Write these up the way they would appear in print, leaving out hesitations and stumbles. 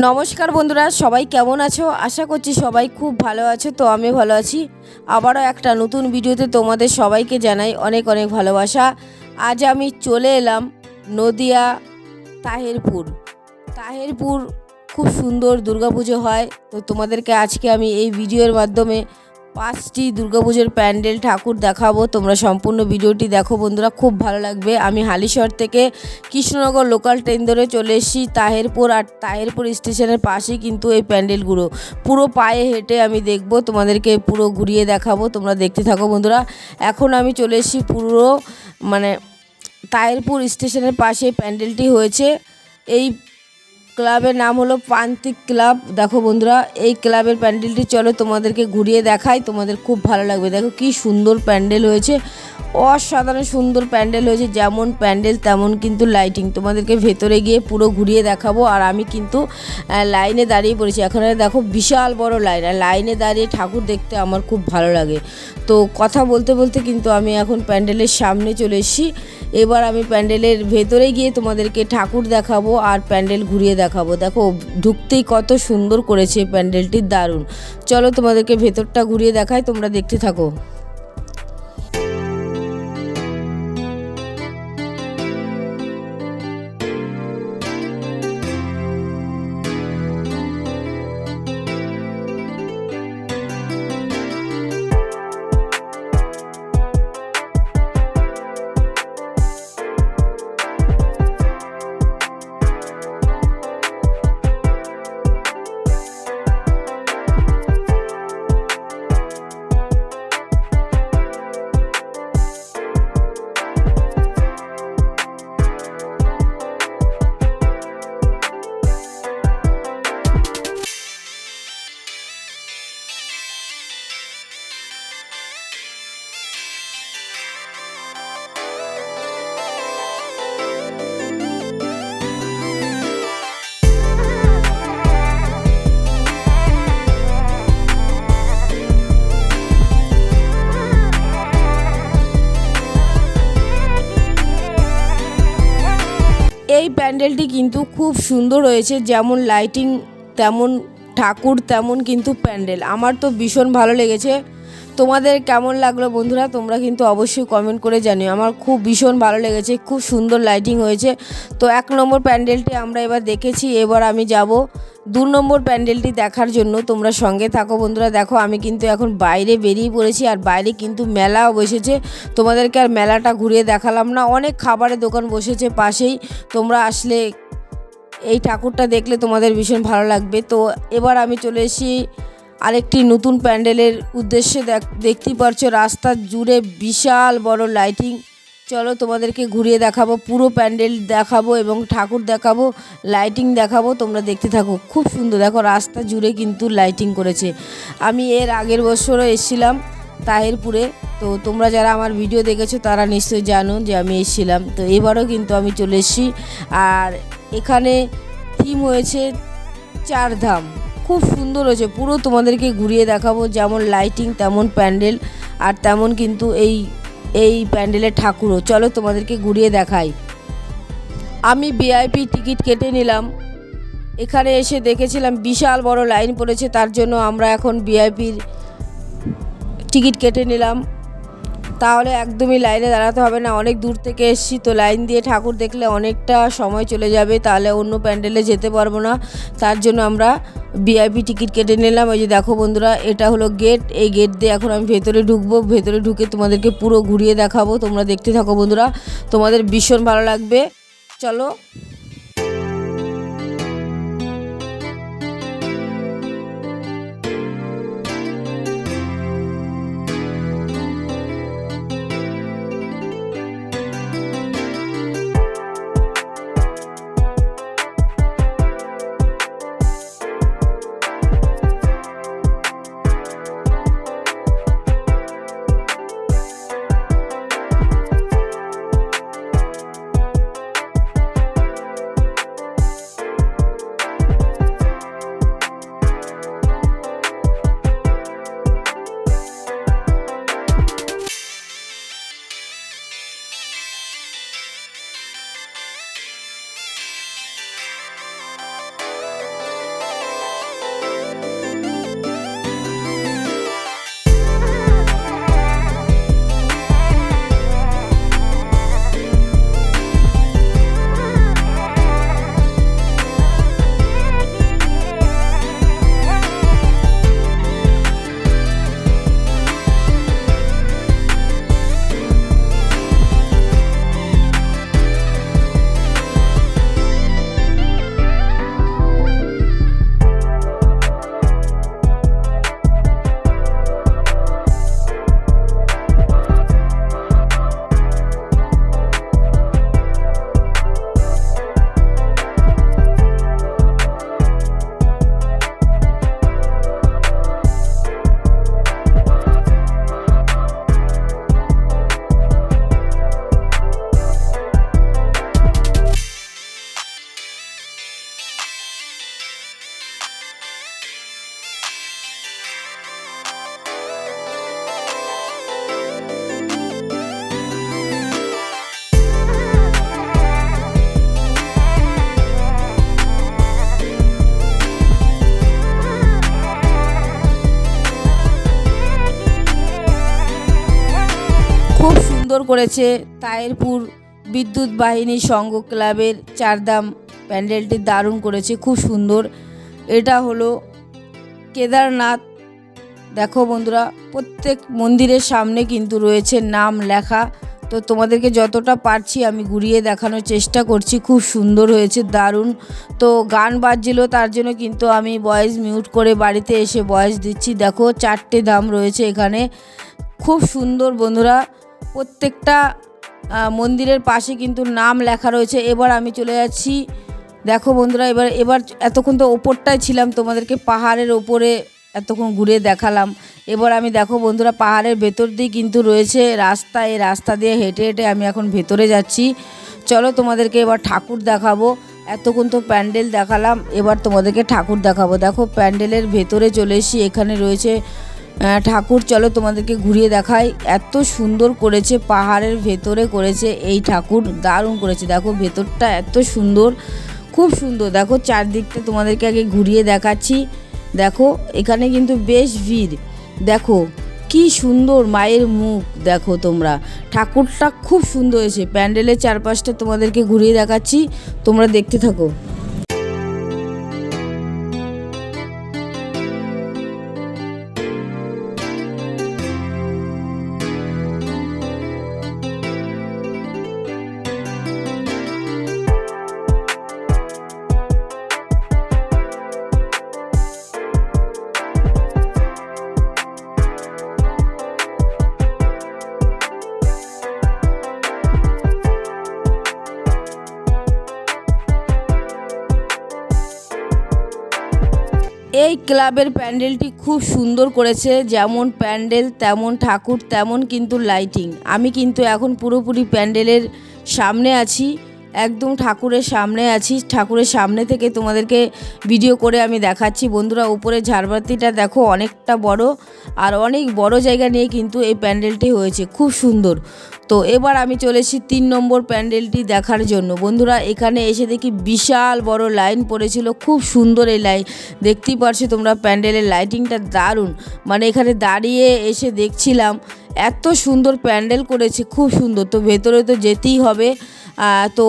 নমস্কার বন্ধুরা, সবাই কেমন আছো? আশা করছি সবাই খুব ভালো আছো। তো আমি ভালো আছি। আবারও একটা নতুন ভিডিওতে তোমাদের সবাইকে জানাই অনেক অনেক ভালোবাসা। আজ আমি চলে এলাম নদিয়া তাহেরপুর। তাহেরপুর খুব সুন্দর দুর্গাপুজো হয়। তো তোমাদেরকে আজকে আমি এই ভিডিওর মাধ্যমে 5টি দুর্গাপুজোর প্যান্ডেল ঠাকুর দেখাবো। তোমরা সম্পূর্ণ ভিডিওটি দেখো বন্ধুরা, খুব ভালো লাগবে। আমি হালিশহর থেকে কৃষ্ণনগর লোকাল ট্রেন ধরে চলে এসেছি তাহেরপুর, আর তাহেরপুর স্টেশনের পাশেই কিন্তু এই প্যান্ডেলগুলো। পুরো পায়ে হেঁটে আমি দেখব, তোমাদেরকে পুরো ঘুরিয়ে দেখাবো। তোমরা দেখতে থাকো বন্ধুরা। এখন আমি চলে এসেছি পুরো তাহেরপুর স্টেশনের পাশে প্যান্ডেলটি হয়েছে। এই ক্লাবের নাম হলো প্রান্তিক ক্লাব। দেখো বন্ধুরা, এই ক্লাবের প্যান্ডেলটি চলো তোমাদেরকে ঘুরিয়ে দেখাই, তোমাদের খুব ভালো লাগবে। দেখো কি সুন্দর প্যান্ডেল হয়েছে, অসাধারণ সুন্দর প্যান্ডেল হয়েছে। যেমন প্যান্ডেল তেমন কিন্তু লাইটিং। তোমাদেরকে ভেতরে গিয়ে পুরো ঘুরিয়ে দেখাবো। আর আমি কিন্তু লাইনে দাঁড়িয়ে পড়েছি। এখানে দেখো বিশাল বড় লাইন, আর লাইনে দাঁড়িয়ে ঠাকুর দেখতে আমার খুব ভালো লাগে। তো কথা বলতে বলতে কিন্তু আমি এখন প্যান্ডেলের সামনে চলে এসেছি। এবার আমি প্যান্ডেলের ভেতরে গিয়ে তোমাদেরকে ঠাকুর দেখাবো আর প্যান্ডেল ঘুরিয়ে দেখাবো। দেখো ঢুকতেই কত সুন্দর করেছে প্যান্ডেলটি, দারুণ। চলো তোমাদেরকে ভেতরটা ঘুরিয়ে দেখাই, তোমরা দেখতে থাকো। এই প্যান্ডেলটি কিন্তু খুব সুন্দর হয়েছে। যেমন লাইটিং তেমন ঠাকুর তেমন কিন্তু প্যান্ডেল। আমার তো ভীষণ ভালো লেগেছে। তোমাদের কেমন লাগলো বন্ধুরা? তোমরা কিন্তু অবশ্যই কমেন্ট করে জানিও। আমার খুব ভীষণ ভালো লেগেছে, খুব সুন্দর লাইটিং হয়েছে। তো 1 নম্বর প্যান্ডেলটি আমরা এবার দেখেছি। এবার আমি যাব 2 নম্বর প্যান্ডেলটি দেখার জন্য। তোমরা সঙ্গে থাকো বন্ধুরা। দেখো আমি কিন্তু এখন বাইরে বেরিয়ে পড়েছি, আর বাইরে কিন্তু মেলাও বসেছে। তোমাদেরকে আর মেলাটা ঘুরিয়ে দেখালাম না, অনেক খাবারের দোকান বসেছে পাশেই। তোমরা আসলে এই ঠাকুরটা দেখলে তোমাদের ভীষণ ভালো লাগবে। তো এবার আমি চলে এসেছি আরেকটি নতুন প্যান্ডেলের উদ্দেশ্যে। দেখতেই পাচ্ছ রাস্তা জুড়ে বিশাল বড় লাইটিং। চলো তোমাদেরকে ঘুরিয়ে দেখাবো, পুরো প্যান্ডেল দেখাবো এবং ঠাকুর দেখাবো, লাইটিং দেখাবো। তোমরা দেখতে থাকো, খুব সুন্দর। দেখো রাস্তা জুড়ে কিন্তু লাইটিং করেছে। আমি এর আগের বছরও এসেছিলাম তাহেরপুরে। তো তোমরা যারা আমার ভিডিও দেখেছো তারা নিশ্চয়ই জানো যে আমি এসেছিলাম। তো এবারও কিন্তু আমি চলে এসেছি। আর এখানে থিম হয়েছে 4 ধাম। খুব সুন্দর হয়েছে, পুরো তোমাদেরকে ঘুরিয়ে দেখাবো। যেমন লাইটিং তেমন প্যান্ডেল, আর তেমন কিন্তু এই প্যান্ডেলের ঠাকুরও। চলো তোমাদেরকে ঘুরিয়ে দেখাই। আমি ভিআইপি টিকিট কেটে নিলাম। এখানে এসে দেখেছিলাম বিশাল বড় লাইন পড়েছে, তার জন্য আমরা এখন ভিআইপির টিকিট কেটে নিলাম। তাহলে একদমই লাইনে দাঁড়াতে হবে না। অনেক দূর থেকে এসেছি, তো লাইন দিয়ে ঠাকুর দেখলে অনেকটা সময় চলে যাবে, তাহলে অন্য প্যান্ডেলে যেতে পারবো না। তার জন্য আমরা ভিআইপি টিকিট কেটে নিলাম। ওই যে দেখো বন্ধুরা, এটা হলো গেট। এই গেট দিয়ে এখন আমি ভেতরে ঢুকবো। ভেতরে ঢুকে তোমাদেরকে পুরো ঘুরিয়ে দেখাবো। তোমরা দেখতে থাকো বন্ধুরা, তোমাদের ভীষণ ভালো লাগবে। চলো। সুন্দর করেছে তাহিরপুর বিদ্যুৎ বাহিনী সংঘ ক্লাবের চারধাম প্যান্ডেলটি দারুণ করেছে, খুব সুন্দর। এটা হলো কেদারনাথ। দেখো বন্ধুরা, প্রত্যেক মন্দিরের সামনে কিন্তু রয়েছে নাম লেখা। তো তোমাদেরকে যতটা পারছি আমি ঘুরিয়ে দেখানোর চেষ্টা করছি। খুব সুন্দর হয়েছে, দারুণ। তো গান বাজছিল, তার জন্য কিন্তু আমি ভয়েস মিউট করে বাড়িতে এসে ভয়েস দিচ্ছি। দেখো 4টে ধাম রয়েছে এখানে, খুব সুন্দর বন্ধুরা। প্রত্যেকটা মন্দিরের পাশে কিন্তু নাম লেখা রয়েছে। এবার আমি চলে যাচ্ছি, দেখো বন্ধুরা, এবার এতক্ষণ তো ওপরটায় ছিলাম, তোমাদেরকে পাহাড়ের ওপরে এতক্ষণ ঘুরে দেখালাম। এবার আমি দেখো বন্ধুরা, পাহাড়ের ভেতর দিয়ে কিন্তু রয়েছে রাস্তা। এই রাস্তা দিয়ে হেঁটে হেঁটে আমি এখন ভেতরে যাচ্ছি। চলো তোমাদেরকে এবার ঠাকুর দেখাবো। এতক্ষণ তো প্যান্ডেল দেখালাম, এবার তোমাদেরকে ঠাকুর দেখাবো। দেখো প্যান্ডেলের ভেতরে চলে এসেছি, এখানে রয়েছে ঠাকুর। চলো তোমাদেরকে ঘুরিয়ে দেখাই। এত সুন্দর করেছে, পাহাড়ের ভেতরে করেছে এই ঠাকুর, দারুণ করেছে। দেখো ভেতরটা এত সুন্দর, খুব সুন্দর। দেখো চারদিকটা তোমাদেরকে আগে ঘুরিয়ে দেখাচ্ছি। দেখো এখানে কিন্তু বেশ ভিড়। দেখো কি সুন্দর মায়ের মুখ, দেখো তোমরা। ঠাকুরটা খুব সুন্দর হয়েছে। প্যান্ডেলের চারপাশটা তোমাদেরকে ঘুরিয়ে দেখাচ্ছি, তোমরা দেখতে থাকো। এই ক্লাবের প্যান্ডেলটি খুব সুন্দর করেছে। যেমন প্যান্ডেল তেমন ঠাকুর, তেমন কিন্তু লাইটিং। আমি কিন্তু এখন পুরোপুরি প্যান্ডেলের সামনে আছি, একদম ঠাকুরের সামনে আছি। ঠাকুরের সামনে থেকে তোমাদেরকে ভিডিও করে আমি দেখাচ্ছি। বন্ধুরা, উপরে ঝাড়বাতিটা দেখো অনেকটা বড়, আর অনেক বড় জায়গা নিয়ে কিন্তু এই প্যান্ডেলটি হয়েছে, খুব সুন্দর। তো এবার আমি চলেছি 3 নম্বর প্যান্ডেলটি দেখার জন্য। বন্ধুরা, এখানে এসে দেখি বিশাল বড় লাইন পড়েছিল, খুব সুন্দর এই লাইন। দেখতেই পারছো তোমরা, প্যান্ডেলের লাইটিংটা দারুণ। মানে এখানে দাঁড়িয়ে এসে দেখছিলাম, এত সুন্দর প্যান্ডেল করেছে, খুব সুন্দর। তো ভেতরে তো যেতেই হবে। তো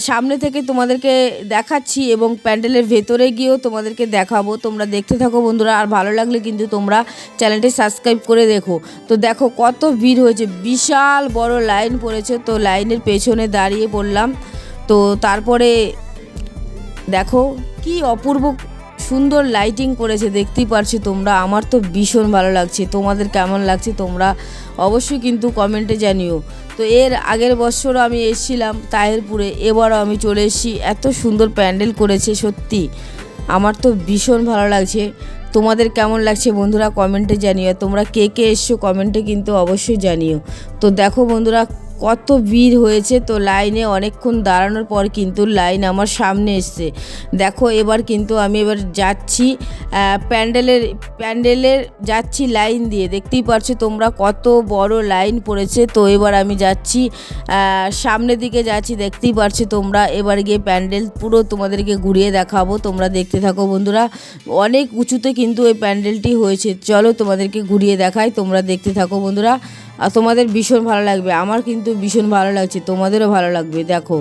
সামনে থেকে তোমাদেরকে দেখাচ্ছি এবং প্যান্ডেলের ভেতরে গিয়েও তোমাদেরকে দেখাবো। তোমরা দেখতে থাকো বন্ধুরা, আর ভালো লাগলে কিন্তু তোমরা চ্যানেলটি সাবস্ক্রাইব করে দেখো। তো দেখো কত ভিড় হয়েছে, বিশাল বড় লাইন পড়েছে। তো লাইনের পেছনে দাঁড়িয়ে পড়লাম। তো তারপরে দেখো কি অপূর্ব সুন্দর লাইটিং করেছে, দেখতেই পারছো তোমরা। আমার তো ভীষণ ভালো লাগছে। তোমাদের কেমন লাগছে তোমরা অবশ্যই কিন্তু কমেন্টে জানিও। তো এর আগের বছরও আমি এসেছিলাম তাহিরপুরে, এবারও আমি চলে এসেছি। এত সুন্দর প্যান্ডেল করেছে, সত্যি আমার তো ভীষণ ভালো লাগছে। তোমাদের কেমন লাগছে বন্ধুরা কমেন্টে জানিও। তোমরা কে কে এসছো কমেন্টে কিন্তু অবশ্যই জানিও। তো দেখো বন্ধুরা কত ভিড় হয়েছে। তো লাইনে অনেকক্ষণ দাঁড়ানোর পর কিন্তু লাইন আমার সামনে এসছে। দেখো এবার কিন্তু আমি যাচ্ছি প্যান্ডেলের যাচ্ছি লাইন দিয়ে। দেখতেই পারছো তোমরা কত বড় লাইন পড়েছে। তো এবার আমি যাচ্ছি সামনের দিকে যাচ্ছি, দেখতেই পারছো তোমরা। এবার গিয়ে প্যান্ডেল পুরো তোমাদেরকে ঘুরিয়ে দেখাবো, তোমরা দেখতে থাকো বন্ধুরা। অনেক উঁচুতে কিন্তু এই প্যান্ডেলটি হয়েছে। চলো তোমাদেরকে ঘুরিয়ে দেখাই, তোমরা দেখতে থাকো বন্ধুরা। আর তোমাদের ভীষণ ভালো লাগবে, আমার কিন্তু ভীষণ ভালো লাগছে, তোমাদেরও ভালো লাগবে। দেখো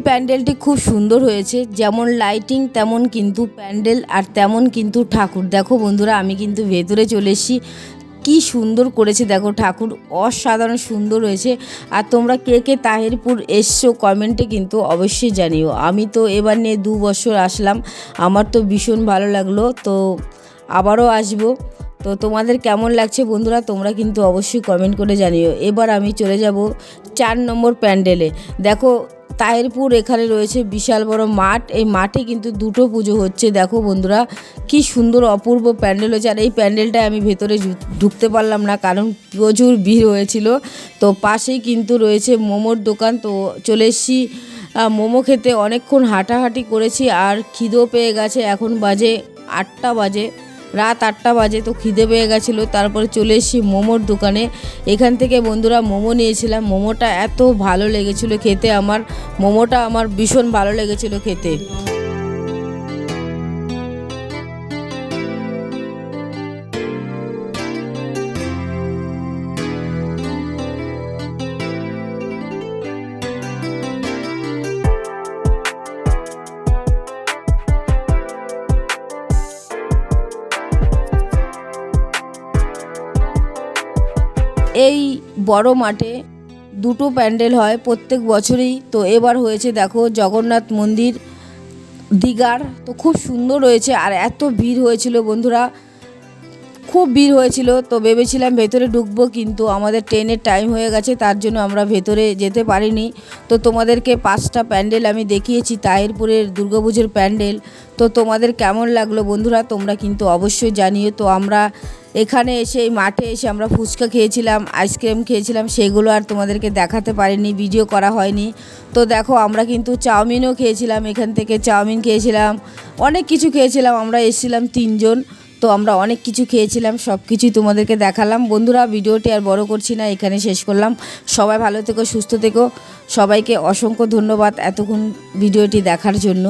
প্যান্ডেলটি খুব সুন্দর হয়েছে, যেমন লাইটিং তেমন কিন্তু প্যান্ডেল আর তেমন কিন্তু ঠাকুর। দেখো বন্ধুরা, আমি কিন্তু ভেতরে চলে এসেছি। কি সুন্দর করেছে দেখো, ঠাকুর অসাধারণ সুন্দর হয়েছে। আর তোমরা কে কে তাহিরপুর এসছো কমেন্টে কিন্তু অবশ্যই জানিও। আমি তো এবার নিয়ে 2 বছর আসলাম, আমার তো ভীষণ ভালো লাগলো, তো আবারও আসবো। তো তোমাদের কেমন লাগছে বন্ধুরা, তোমরা কিন্তু অবশ্যই কমেন্ট করে জানিও। এবার আমি চলে যাব 4 নম্বর প্যান্ডেলে। দেখো তাহিরপুর এখানে রয়েছে বিশাল বড় মাঠ, এই মাঠে কিন্তু 2টো পুজো হচ্ছে। দেখো বন্ধুরা, কি সুন্দর অপূর্ব প্যান্ডেল হয়েছে। আর এই প্যান্ডেলটায় আমি ভেতরে ঢুকতে পারলাম না, কারণ প্রচুর ভিড় হয়েছিল। তো পাশেই কিন্তু রয়েছে মোমোর দোকান, তো চলে এসেছি মোমো খেতে। অনেকক্ষণ হাঁটাহাঁটি করেছি আর খিদেও পেয়ে গেছে। এখন বাজে 8টা বাজে, রাত 8টা বাজে, তো খিদে পেয়ে গেছিলো। তারপরে চলে এসেছি মোমোর দোকানে। এখান থেকে বন্ধুরা মোমো নিয়েছিলাম। মোমোটা এত ভালো লেগেছিলো খেতে, মোমোটা আমার ভীষণ ভালো লেগেছিলো খেতে। এই বড় মাঠে 2টো প্যান্ডেল হয় প্রত্যেক বছরই। তো এবার হয়েছে দেখো জগন্নাথ মন্দির দীঘার, তো খুব সুন্দর হয়েছে। আর এত ভিড় হয়েছিল বন্ধুরা, খুব ভিড় হয়েছিল। তো ভেবেছিলাম ভেতরে ঢুকবো, কিন্তু আমাদের ট্রেনের টাইম হয়ে গেছে, তার জন্য আমরা ভেতরে যেতে পারিনি। তো তোমাদেরকে 5টা প্যান্ডেল আমি দেখিয়েছি, তাহিরপুরের দুর্গাপুজোর প্যান্ডেল। তো তোমাদের কেমন লাগলো বন্ধুরা, তোমরা কিন্তু অবশ্যই জানিও। তো আমরা এখানে এসে এই মাঠে এসে আমরা ফুচকা খেয়েছিলাম, আইসক্রিম খেয়েছিলাম, সেগুলো আর তোমাদেরকে দেখাতে পারিনি, ভিডিও করা হয়নি। তো দেখো আমরা কিন্তু চাউমিনও খেয়েছিলাম, এখান থেকে চাউমিন খেয়েছিলাম, অনেক কিছু খেয়েছিলাম। আমরা এসেছিলাম 3 জন, তো আমরা অনেক কিছু খেয়েছিলাম, সব কিছুই তোমাদেরকে দেখালাম। বন্ধুরা, ভিডিওটি আর বড় করছি না, এখানে শেষ করলাম। সবাই ভালো থেকো, সুস্থ থেকো। সবাইকে অসংখ্য ধন্যবাদ এতক্ষণ ভিডিওটি দেখার জন্য।